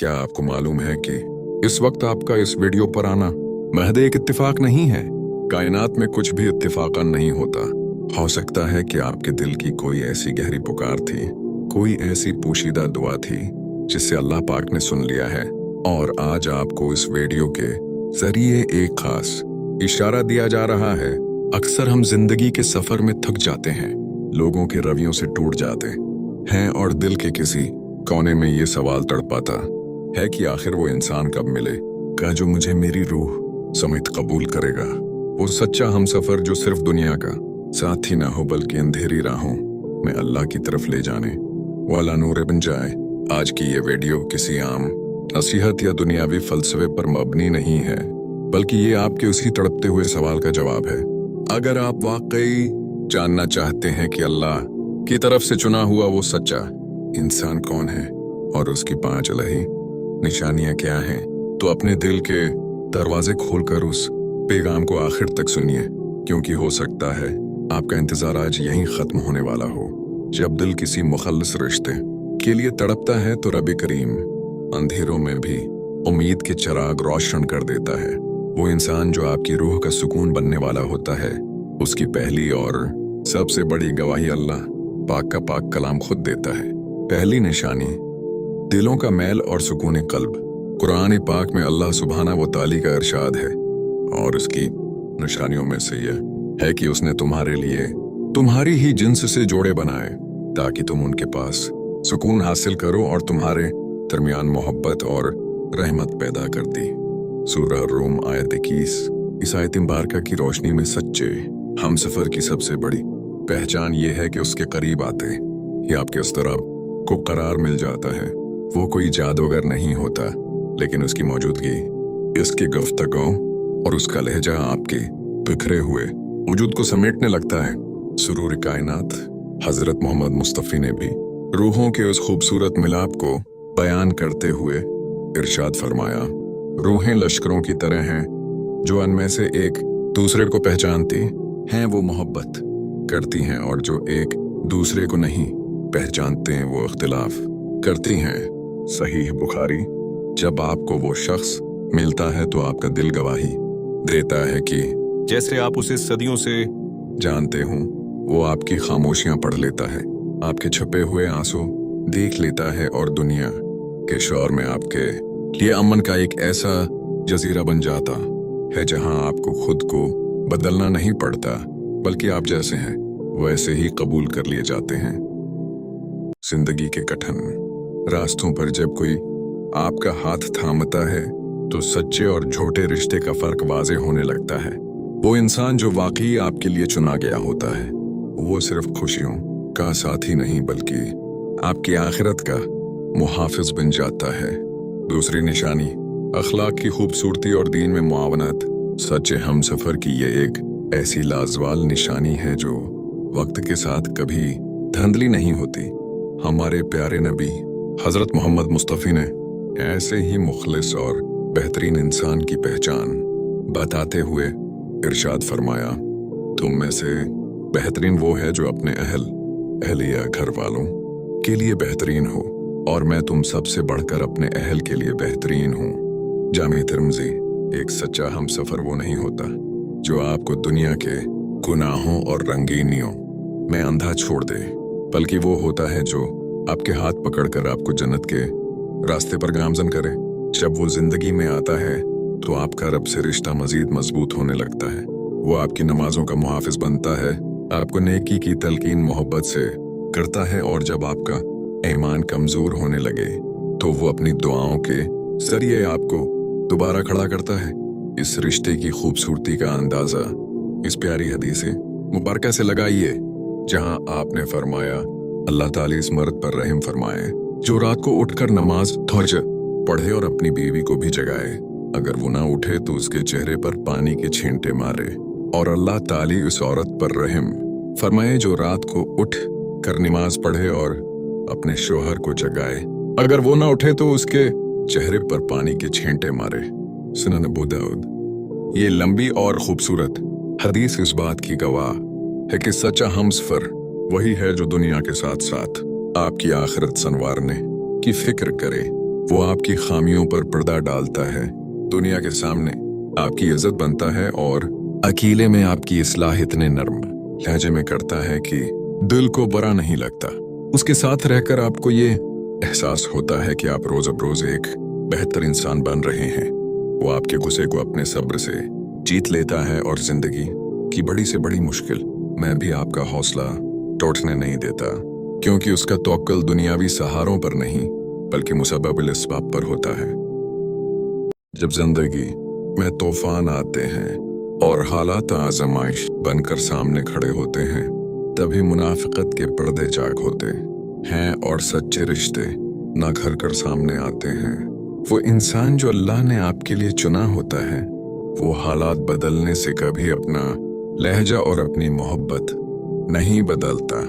क्या आपको मालूम है कि इस वक्त आपका इस वीडियो पर आना महज एक इत्तेफाक नहीं है। कायनात में कुछ भी इत्तेफाकन नहीं होता। हो सकता है कि आपके दिल की कोई ऐसी गहरी पुकार थी, कोई ऐसी पोशीदा दुआ थी जिसे अल्लाह पाक ने सुन लिया है, और आज आपको इस वीडियो के जरिए एक खास इशारा दिया जा रहा है। अक्सर हम जिंदगी के सफर में थक जाते हैं, लोगों के रवैयों से टूट जाते हैं और दिल के किसी कोने में ये सवाल तड़पाता है कि आखिर वो इंसान कब मिलेगा जो मुझे मेरी रूह समेत कबूल करेगा। वो सच्चा हमसफर जो सिर्फ दुनिया का साथी ना हो बल्कि अंधेरी राहों में अल्लाह की तरफ ले जाने वाला नूर बन जाए। आज की ये वीडियो किसी आम नसीहत या दुनियावी फलसफे पर मबनी नहीं है, बल्कि ये आपके उसी तड़पते हुए सवाल का जवाब है। अगर आप वाकई जानना चाहते हैं कि अल्लाह की तरफ से चुना हुआ वो सच्चा इंसान कौन है और उसकी 5 इलाही निशानियां क्या हैं, तो अपने दिल के दरवाजे खोलकर उस पैगाम को आखिर तक सुनिए, क्योंकि हो सकता है आपका इंतजार आज यहीं खत्म होने वाला हो। जब दिल किसी मुखल्लस रिश्ते के लिए तड़पता है तो रब करीम अंधेरों में भी उम्मीद के चिराग रोशन कर देता है। वो इंसान जो आपकी रूह का सुकून बनने वाला होता है, उसकी पहली और सबसे बड़ी गवाही अल्लाह पाक का पाक कलाम खुद देता है। पहली निशानी, दिलों का मैल और सुकून कल्ब। कुरान पाक में अल्लाह सुब्हाना व ताली का इरशाद है, और उसकी निशानियों में से यह है कि उसने तुम्हारे लिए तुम्हारी ही जिन्स से जोड़े बनाए ताकि तुम उनके पास सुकून हासिल करो और तुम्हारे दरमियान मोहब्बत और रहमत पैदा कर दी। सूरह रूम आयत 21। इस आयत मुबारका की रोशनी में सच्चे हमसफर की सबसे बड़ी पहचान ये है कि उसके करीब आते ही आपके उस तरफ को करार मिल जाता है। वो कोई जादूगर नहीं होता, लेकिन उसकी मौजूदगी, इसकी गुफ्तगू और उसका लहजा आपके बिखरे हुए वजूद को समेटने लगता है। सुरूर कायनात हजरत मोहम्मद मुस्तफ़ी ने भी रूहों के उस खूबसूरत मिलाप को बयान करते हुए इरशाद फरमाया, रूहें लश्करों की तरह हैं, जो उनमें से एक दूसरे को पहचानती हैं वो मोहब्बत करती हैं, और जो एक दूसरे को नहीं पहचानते हैं वो इख्तिलाफ करती हैं। सहीह बुखारी। जब आपको वो शख्स मिलता है तो आपका दिल गवाही देता है कि जैसे आप उसे सदियों से जानते हो। वो आपकी खामोशियां पढ़ लेता है, आपके छुपे हुए आंसू देख लेता है, और दुनिया के शोर में आपके लिए अमन का एक ऐसा जजीरा बन जाता है जहां आपको खुद को बदलना नहीं पड़ता, बल्कि आप जैसे हैं वैसे ही कबूल कर लिए जाते हैं। जिंदगी के कठिन रास्तों पर जब कोई आपका हाथ थामता है तो सच्चे और झूठे रिश्ते का फर्क वाज़ेह होने लगता है। वो इंसान जो वाकई आपके लिए चुना गया होता है, वो सिर्फ खुशियों का साथी नहीं बल्कि आपकी आखिरत का मुहाफिज बन जाता है। दूसरी निशानी, अखलाक की खूबसूरती और दीन में मुआवनत। सच्चे हमसफर की ये एक ऐसी लाजवाल निशानी है जो वक्त के साथ कभी धंधली नहीं होती। हमारे प्यारे नबी हजरत मोहम्मद मुस्तफ़ी ने ऐसे ही मुखलिस और बेहतरीन इंसान की पहचान बताते हुए इरशाद फरमाया, तुम में से बेहतरीन वो है जो अपने अहलिया घर वालों के लिए बेहतरीन हो, और मैं तुम सबसे बढ़कर अपने अहल के लिए बेहतरीन हूँ। जामे तिर्मिज़ी। एक सच्चा हमसफर वो नहीं होता जो आपको दुनिया के गुनाहों और रंगीनियों में अंधा छोड़ दे, बल्कि वो होता है जो आपके हाथ पकड़कर आपको जन्नत के रास्ते पर गामजन करे। जब वो जिंदगी में आता है तो आपका रब से रिश्ता मजीद मजबूत होने लगता है। वो आपकी नमाजों का मुहाफिज बनता है, आपको नेकी की तलकीन मोहब्बत से करता है, और जब आपका ईमान कमजोर होने लगे तो वो अपनी दुआओं के जरिए आपको दोबारा खड़ा करता है। इस रिश्ते की खूबसूरती का अंदाजा इस प्यारी हदीस मुबारका से लगाइए, जहां आपने फरमाया, अल्लाह ताला इस मर्द पर रहम फरमाए जो रात को उठकर नमाज धौज पढ़े और अपनी बीवी को भी जगाए। अगर वो ना उठे तो उसके चेहरे पर पानी के छींटे मारे। और अल्लाह ताला उस औरत पर रहम फरमाए जो रात को उठ कर नमाज पढ़े और अपने शोहर को जगाए। अगर वो ना उठे तो उसके चेहरे पर पानी के छींटे मारे। सुनन अबू दाऊद। ये लंबी और खूबसूरत हदीस इस बात की गवाह है कि सच्चा हमसफर वही है जो दुनिया के साथ साथ आपकी आखिरत संवारने की फिक्र करे। वो आपकी खामियों पर पर्दा डालता है, दुनिया के सामने आपकी इज्जत बनता है और अकेले में आपकी इस्लाह इतने नर्म लहजे में करता है कि दिल को बुरा नहीं लगता। उसके साथ रहकर आपको ये एहसास होता है कि आप रोज अब रोज एक बेहतर इंसान बन रहे हैं। वो आपके गुस्से को अपने सब्र से जीत लेता है और जिंदगी की बड़ी से बड़ी मुश्किल में भी आपका हौसला टूटने नहीं देता, क्योंकि उसका तवक्कुल दुनियावी सहारों पर नहीं बल्कि मुसब्बबिल अस्बाब पर होता है। जब जिंदगी में तूफान आते हैं और हालात आजमाइश बनकर सामने खड़े होते हैं, तभी मुनाफिकत के पर्दे चाक होते हैं और सच्चे रिश्ते न घर कर सामने आते हैं। वो इंसान जो अल्लाह ने आपके लिए चुना होता है, वो हालात बदलने से कभी अपना लहजा और अपनी मोहब्बत नहीं बदलता।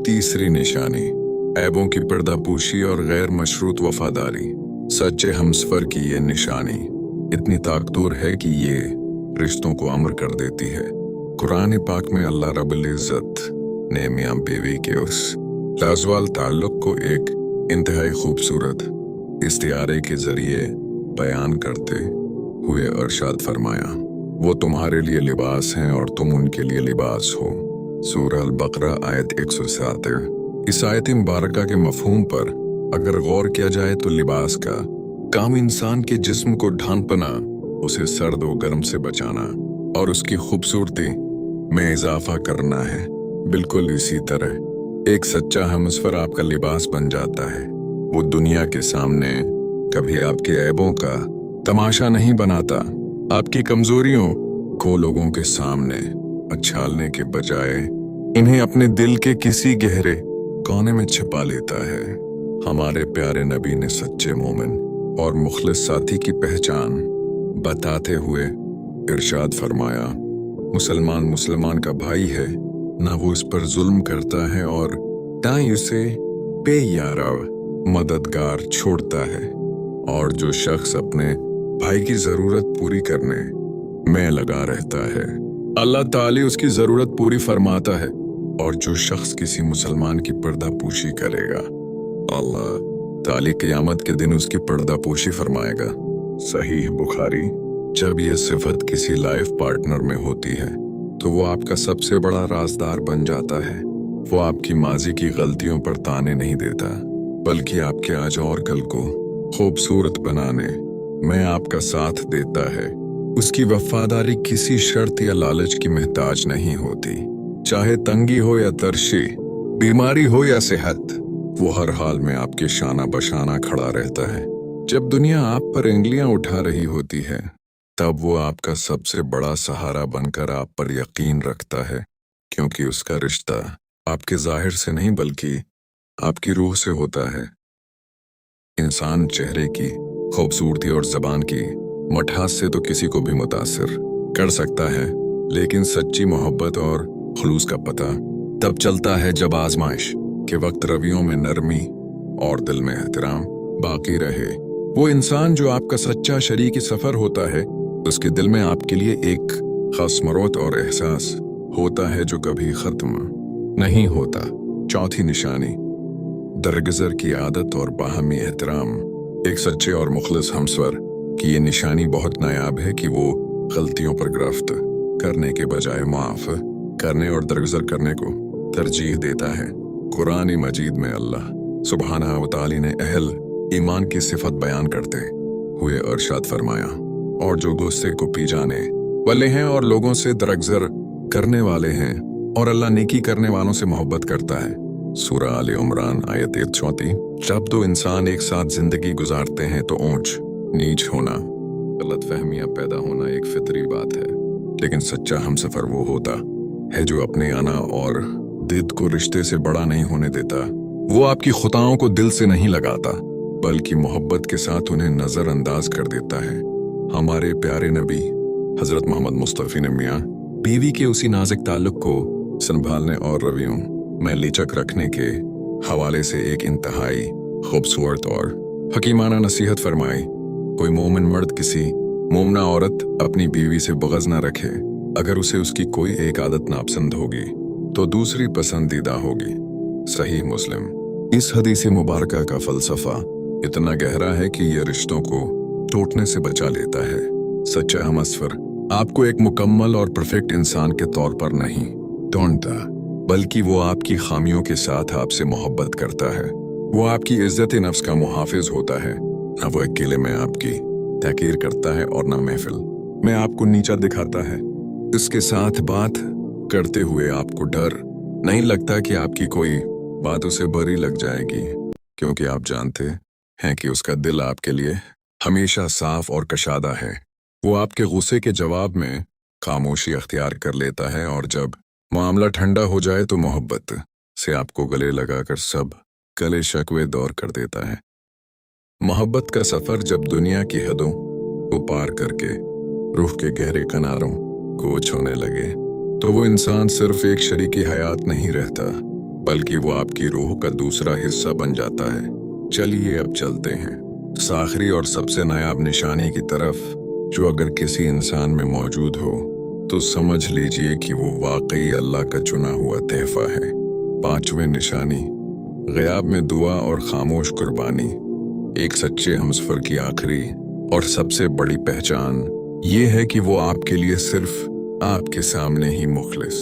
तीसरी निशानी, ऐबों की पर्दापोशी और गैर मशरूत वफादारी। सच्चे हमसफर की ये निशानी इतनी ताकतवर है कि ये रिश्तों को अमर कर देती है। कुरान पाक में अल्लाह रब्बुल इज्जत ने मियां बीवी के उस लाजवाल ताल्लुक को एक इंतहाई खूबसूरत इस्तिआरे के जरिए बयान करते हुए इरशाद फरमाया, वो तुम्हारे लिए लिबास हैं और तुम उनके लिए लिबास हो। सूरह अल-बकरा आयत 107। इस आयत मुबारका के मफहूम पर अगर गौर किया जाए तो लिबास का काम इंसान के जिस्म को ढांपना, उसे सर्द व गर्म से बचाना और उसकी खूबसूरती में इजाफा करना है। बिल्कुल इसी तरह एक सच्चा हमसफर आपका लिबास बन जाता है। वो दुनिया के सामने कभी आपके ऐबों का तमाशा नहीं बनाता, आपकी कमजोरियों को लोगों के सामने उछालने के बजाय इन्हें अपने दिल के किसी गहरे कोने में छिपा लेता है। हमारे प्यारे नबी ने सच्चे मोमिन और मुखलिस साथी की पहचान बताते हुए इरशाद फरमाया, मुसलमान मुसलमान का भाई है, ना वो इस पर जुल्म करता है और ना उसे बेयारा मददगार छोड़ता है। और जो शख्स अपने भाई की जरूरत पूरी करने में लगा रहता है, अल्लाह ताली उसकी जरूरत पूरी फरमाता है। और जो शख्स किसी मुसलमान की पर्दापोशी करेगा, अल्लाह ताली क़यामत के दिन उसकी पर्दापोशी फरमाएगा। सहीह बुखारी। जब यह सिफत किसी लाइफ पार्टनर में होती है तो वो आपका सबसे बड़ा राजदार बन जाता है। वो आपकी माजी की गलतियों पर ताने नहीं देता, बल्कि आपके आज और कल को खूबसूरत बनाने में आपका साथ देता है। उसकी वफादारी किसी शर्त या लालच की मोहताज नहीं होती। चाहे तंगी हो या तरशी, बीमारी हो या सेहत, वो हर हाल में आपके शाना बशाना खड़ा रहता है। जब दुनिया आप पर उंगलियां उठा रही होती है, तब वो आपका सबसे बड़ा सहारा बनकर आप पर यकीन रखता है, क्योंकि उसका रिश्ता आपके जाहिर से नहीं बल्कि आपकी रूह से होता है। इंसान चेहरे की खूबसूरती और जबान की मठास से तो किसी को भी मुतासिर कर सकता है, लेकिन सच्ची मोहब्बत और खुलूस का पता तब चलता है जब आजमाइश के वक्त रवियों में नरमी और दिल में एहतराम बाकी रहे। वो इंसान जो आपका सच्चा शरीकी सफर होता है, उसके दिल में आपके लिए एक खास मरोत और एहसास होता है जो कभी खत्म नहीं होता। चौथी निशानी, दरगुजर की आदत और बाहमी एहतराम। एक सच्चे और मुखलिस हमसफर की ये निशानी बहुत नायाब है कि वो गलतियों पर गिरफ्त करने के बजाय माफ करने और दरगुजर करने को तरजीह देता है। कुरान मजीद में अल्लाह सुब्हानहू व तआला ने अहल ईमान की सिफत बयान करते हुए इरशाद फरमाया, और जो गुस्से को पी जाने वाले हैं और लोगों से दरगुजर करने वाले हैं और अल्लाह नेकी करने वालों से मोहब्बत करता है। सूरह आले इमरान आयत 34। जब दो इंसान एक साथ जिंदगी गुजारते हैं तो ऊंच नीच होना, गलतफहमियां पैदा होना एक फितरी बात है, लेकिन सच्चा हमसफर वो होता है जो अपने अना और दिद को रिश्ते से बड़ा नहीं होने देता। वो आपकी खुताओं को दिल से नहीं लगाता, बल्कि मोहब्बत के साथ उन्हें नजरअंदाज कर देता है। हमारे प्यारे नबी हजरत मोहम्मद मुस्तफ़ी ने मियाँ बीवी के उसी नाजुक ताल्लुक को संभालने और रवियों में लिचक रखने के हवाले से एक इंतहाई खूबसूरत और हकीमाना नसीहत फरमाई। कोई मोमिन मर्द किसी मोमना औरत अपनी बीवी से बुग़्ज़ न रखे। अगर उसे उसकी कोई एक आदत नापसंद होगी तो दूसरी पसंदीदा होगी। सही मुस्लिम। इस हदीस मुबारका का फलसफा इतना गहरा है कि ये रिश्तों को टूटने से बचा लेता है। सच्चा हमसफर आपको एक मुकम्मल और परफेक्ट इंसान के तौर पर नहीं ढूंढता, बल्कि वो आपकी खामियों के साथ आपसे मोहब्बत करता है। वो आपकी इज्जत नफ्स का मुहाफिज होता है। न वो अकेले में आपकी तहकीर करता है और न महफिल में आपको नीचा दिखाता है। इसके साथ बात करते हुए आपको डर नहीं लगता कि आपकी कोई बात उसे बुरी लग जाएगी, क्योंकि आप जानते हैं कि उसका दिल आपके लिए हमेशा साफ और कशादा है। वो आपके गुस्से के जवाब में खामोशी अख्तियार कर लेता है, और जब मामला ठंडा हो जाए तो मोहब्बत से आपको गले लगाकर सब गले शकवे दौर कर देता है। मोहब्बत का सफर जब दुनिया की हदों को पार करके रूह के गहरे किनारों को छूने लगे, तो वो इंसान सिर्फ एक शरीकी हयात नहीं रहता, बल्कि वो आपकी रूह का दूसरा हिस्सा बन जाता है। चलिए अब चलते हैं उस आखिरी और सबसे नायाब निशानी की तरफ, जो अगर किसी इंसान में मौजूद हो तो समझ लीजिए कि वो वाकई अल्लाह का चुना हुआ तोहफा है। पांचवें निशानी, ग़याब में दुआ और खामोश कुर्बानी। एक सच्चे हमसफर की आखिरी और सबसे बड़ी पहचान ये है कि वो आपके लिए सिर्फ आपके सामने ही मुखलिस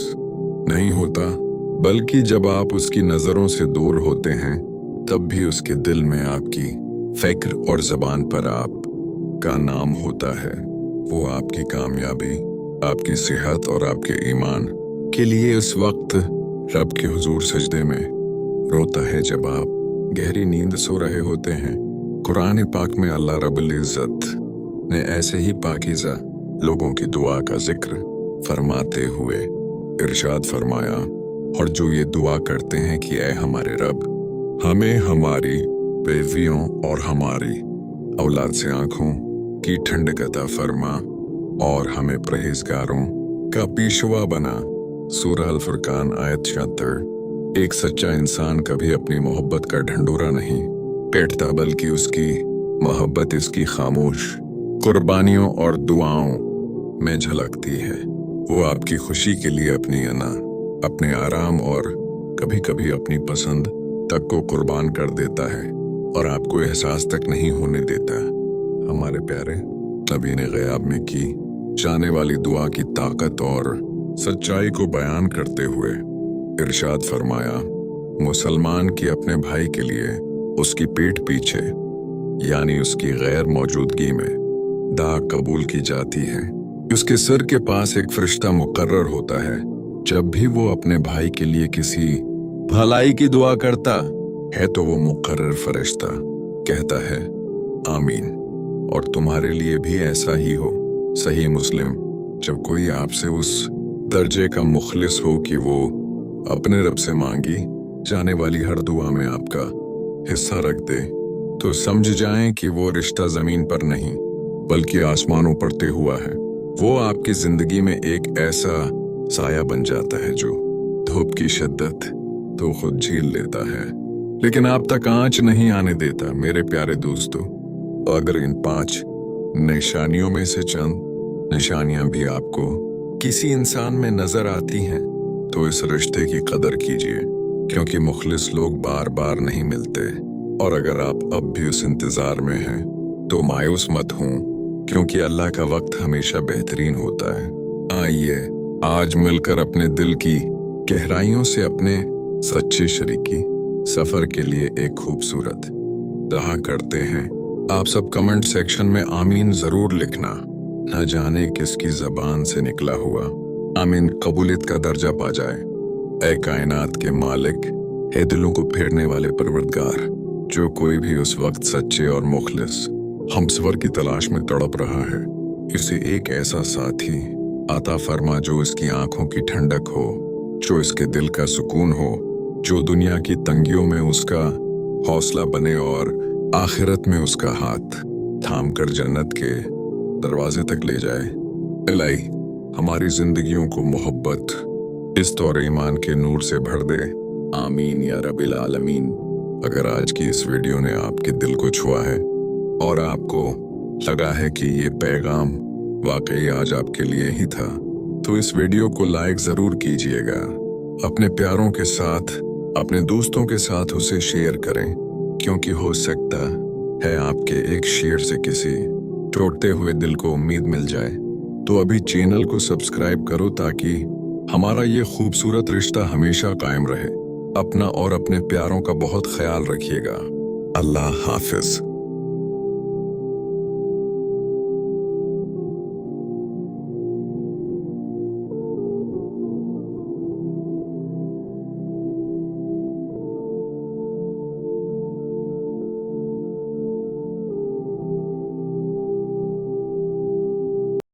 नहीं होता, बल्कि जब आप उसकी नज़रों से दूर होते हैं तब भी उसके दिल में आपकी फिक्र और ज़बान पर आप का नाम होता है। वो आपकी कामयाबी, आपकी सेहत और आपके ईमान के लिए उस वक्त रब के हुजूर सजदे में रोता है जब आप गहरी नींद सो रहे होते हैं। कुरान पाक में अल्लाह रब्बुल इज़्ज़त ने ऐसे ही पाकीज़ा लोगों की दुआ का जिक्र फरमाते हुए इरशाद फरमाया, और जो ये दुआ करते हैं कि ऐ हमारे रब, हमें हमारी बीवियों और हमारी औलाद से आंखों की ठंडक अता फरमा और हमें परहेजगारों का पेशवा बना। सूरह अल फुरकान आयत 76। एक सच्चा इंसान कभी अपनी मोहब्बत का ढंढोरा नहीं पीटता, बल्कि उसकी मोहब्बत इसकी खामोश कुर्बानियों और दुआओं में झलकती है। वो आपकी खुशी के लिए अपनी अना, अपने आराम और कभी कभी अपनी पसंद तक को कुर्बान कर देता है और आपको एहसास तक नहीं होने देता। हमारे प्यारे नबी ने ग़याब में की जाने वाली दुआ की ताकत और सच्चाई को बयान करते हुए इरशाद फरमाया, मुसलमान की अपने भाई के लिए उसकी पीठ पीछे यानी उसकी गैर मौजूदगी में दाग कबूल की जाती है। उसके सर के पास एक फरिश्ता मुकर्रर होता है। जब भी वो अपने भाई के लिए किसी भलाई की दुआ करता है तो वो मुकर्रर फरिश्ता कहता है आमीन। और तुम्हारे लिए भी ऐसा ही हो। सही मुस्लिम। जब कोई आपसे उस दर्जे का मुखलिस हो कि वो अपने रब से मांगी जाने वाली हर दुआ में आपका हिस्सा रख दे, तो समझ जाएं कि वो रिश्ता जमीन पर नहीं बल्कि आसमानों पर तय हुआ है। वो आपकी जिंदगी में एक ऐसा साया बन जाता है जो धूप की शिद्दत तो खुद झील लेता है, लेकिन आप तक आंच नहीं आने देता। मेरे प्यारे दोस्तों, अगर इन 5 निशानियों में से चंद निशानियां भी आपको किसी इंसान में नजर आती हैं तो इस रिश्ते की कदर कीजिए, क्योंकि मुखलिस लोग बार बार नहीं मिलते। और अगर आप अब भी उस इंतजार में हैं तो मायूस मत हों, क्योंकि अल्लाह का वक्त हमेशा बेहतरीन होता है। आइए आज मिलकर अपने दिल की गहराइयों से अपने सच्चे शरीकी सफर के लिए एक खूबसूरत दुआ करते हैं। आप सब कमेंट सेक्शन में आमीन जरूर लिखना। न जाने किसकी जबान से निकला हुआ आमीन कबूलियत का दर्जा पा जाए। ऐ कायनात के मालिक, है दिलों को फेरने वाले परवरदिगार, जो कोई भी उस वक्त सच्चे और मुखलिस हमसफर की तलाश में तड़प रहा है, इसे एक ऐसा साथी अता फरमा जो इसकी आंखों की ठंडक हो, जो इसके दिल का सुकून हो, जो दुनिया की तंगियों में उसका हौसला बने और आखिरत में उसका हाथ थाम कर जन्नत के दरवाजे तक ले जाए। इलाही हमारी जिंदगियों को मोहब्बत इस तौर ईमान के नूर से भर दे। आमीन या रब्बिल आलमीन। अगर आज की इस वीडियो ने आपके दिल को छुआ है और आपको लगा है कि ये पैगाम वाकई आज आपके लिए ही था, तो इस वीडियो को लाइक जरूर कीजिएगा। अपने प्यारों के साथ, अपने दोस्तों के साथ उसे शेयर करें, क्योंकि हो सकता है आपके एक शेर से किसी टूटते हुए दिल को उम्मीद मिल जाए, तो अभी चैनल को सब्सक्राइब करो ताकि हमारा ये खूबसूरत रिश्ता हमेशा कायम रहे। अपना और अपने प्यारों का बहुत ख्याल रखिएगा। अल्लाह हाफिज।